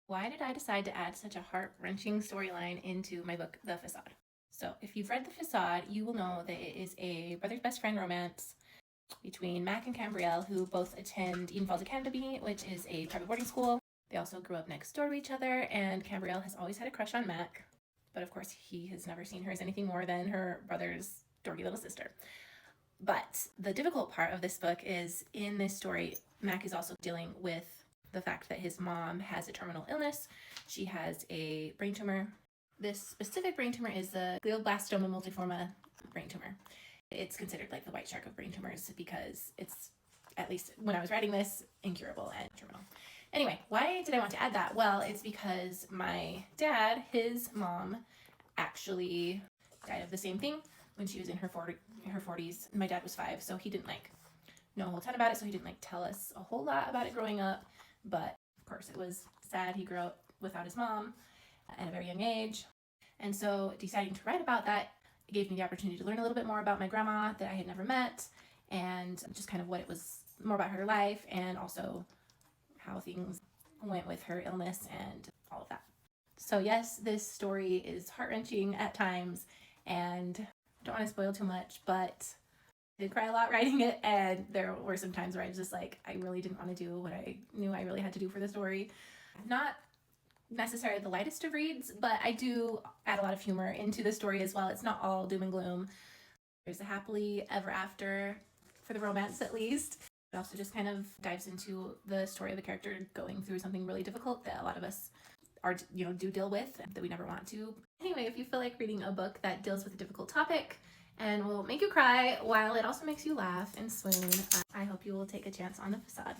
Why did I decide to add such a heart-wrenching storyline into my book, The Facade? So, if you've read The Facade, you will know that it is a brother's best friend romance between Mac and Cambrielle, who both attend Eden Falls Academy, which is a private boarding school. They also grew up next door to each other, and Cambrielle has always had a crush on Mac, but of course he has never seen her as anything more than her brother's dorky little sister. But the difficult part of this book is, in this story, Mac is also dealing with the fact that his mom has a terminal illness. She has a brain tumor. This specific brain tumor is the glioblastoma multiforme brain tumor. It's considered like the white shark of brain tumors because it's, at least when I was writing this, incurable and terminal. Anyway, why did I want to add that? Well, it's because my dad, his mom, actually died of the same thing when she was in her 40s. My dad was 5, so he didn't know a whole ton about it, so he didn't tell us a whole lot about it growing up. But of course, it was sad. He grew up without his mom at a very young age. And so deciding to write about that gave me the opportunity to learn a little bit more about my grandma that I had never met, and just kind of what it was, more about her life, and also how things went with her illness and all of that. So yes, this story is heart-wrenching at times, and I don't want to spoil too much, but I did cry a lot writing it, and there were some times where I was just like, I really didn't want to do what I knew I really had to do for the story. Not necessarily the lightest of reads, but I do add a lot of humor into the story as well. It's not all doom and gloom. There's a happily ever after for the romance, at least. It also just kind of dives into the story of the character going through something really difficult that a lot of us do deal with, that we never want to. Anyway, if you feel like reading a book that deals with a difficult topic and will make you cry while it also makes you laugh and swoon, I hope you will take a chance on The Facade.